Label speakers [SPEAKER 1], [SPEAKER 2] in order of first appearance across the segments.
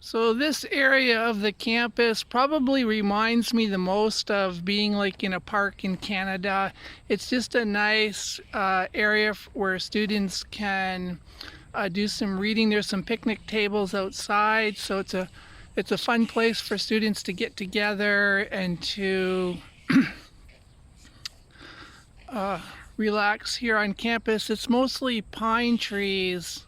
[SPEAKER 1] So this area of the campus probably reminds me the most of being like in a park in Canada. It's just a nice area where students can do some reading. There's some picnic tables outside, so it's a fun place for students to get together and to relax here on campus. It's mostly pine trees.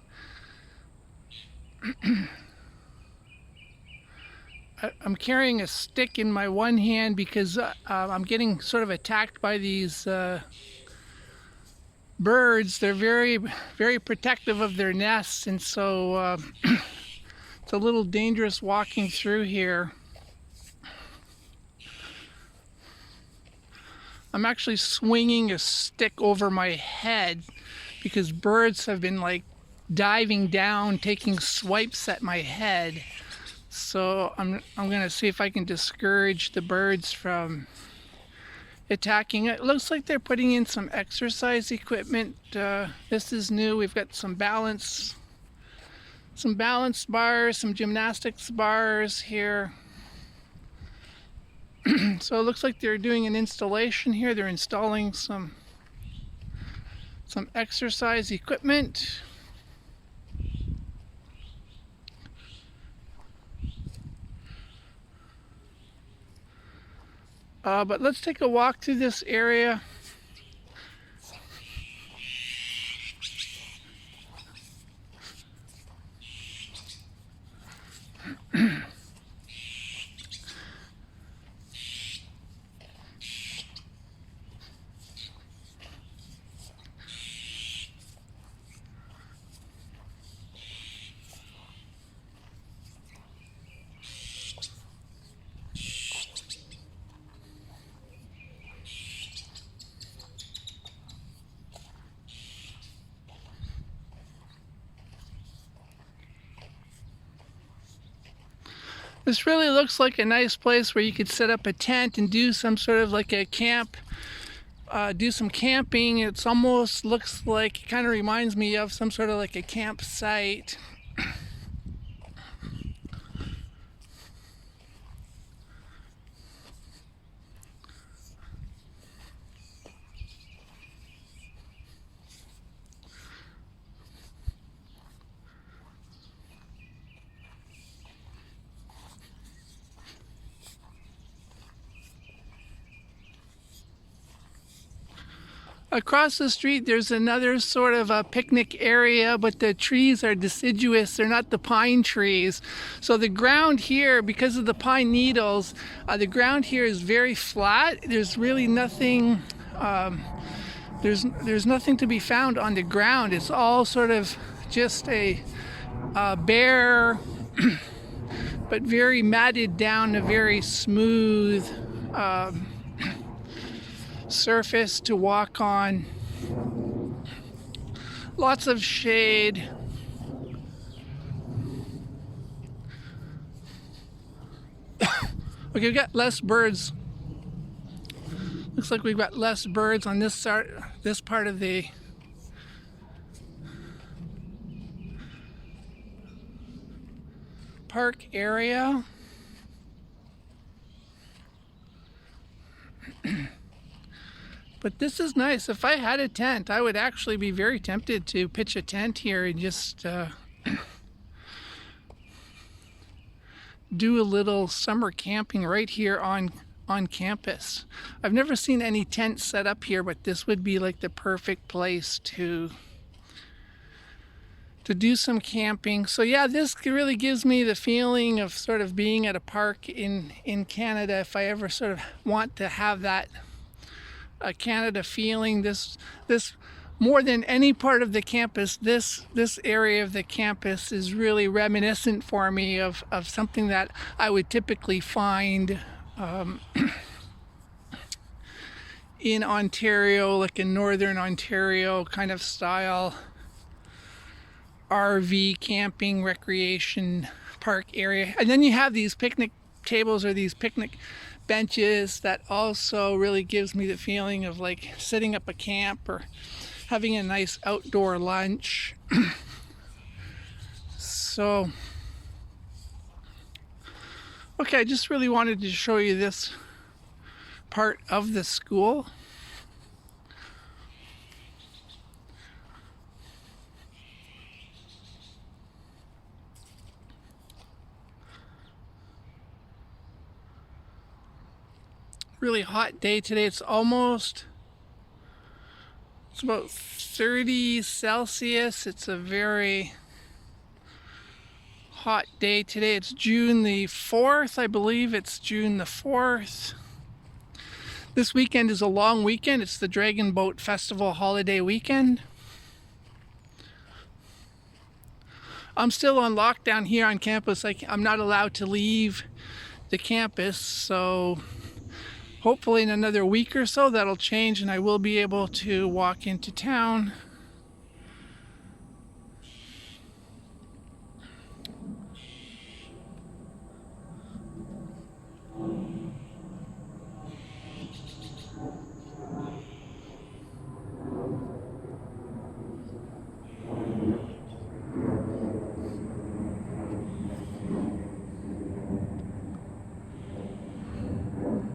[SPEAKER 1] I'm carrying a stick in my one hand because I'm getting sort of attacked by these birds. They're very, very protective of their nests, and so it's a little dangerous walking through here. I'm actually swinging a stick over my head because birds have been like diving down, taking swipes at my head. So I'm going to see if I can discourage the birds from attacking. It looks like they're putting in some exercise equipment. This is new. We've got some balance bars, some gymnastics bars here. So it looks like they're doing an installation here. They're installing some exercise equipment. But let's take a walk through this area. This really looks like a nice place where you could set up a tent and do some sort of like a camp, do some camping. It's almost looks like, it kind of reminds me of some sort of like a campsite. Across the street, there's another sort of a picnic area, but the trees are deciduous. They're not the pine trees. So the ground here, because of the pine needles, the ground here is very flat. There's really nothing, there's nothing to be found on the ground. It's all sort of just a bare, but very matted down, a very smooth, surface to walk on. Lots of shade. Okay, we've got less birds. Looks like we've got less birds on this part of the park area. But this is nice. If I had a tent, I would actually be very tempted to pitch a tent here and just do a little summer camping right here on campus. I've never seen any tents set up here, but this would be like the perfect place to do some camping. So yeah, this really gives me the feeling of sort of being at a park in Canada. If I ever sort of want to have that Canada feeling, this more than any part of the campus, this area of the campus is really reminiscent for me of something that I would typically find in Ontario, like in northern Ontario kind of style RV camping recreation park area. And then you have these picnic tables or these picnic benches that also really gives me the feeling of like setting up a camp or having a nice outdoor lunch. So Okay, I just really wanted to show you this part of the school. Really hot day today. It's about 30 Celsius. It's a very hot day today. It's June the 4th, I believe. It's June the 4th. This weekend is a long weekend. It's the Dragon Boat Festival holiday weekend. I'm still on lockdown here on campus. I'm not allowed to leave the campus, so hopefully in another week or so that'll change and I will be able to walk into town.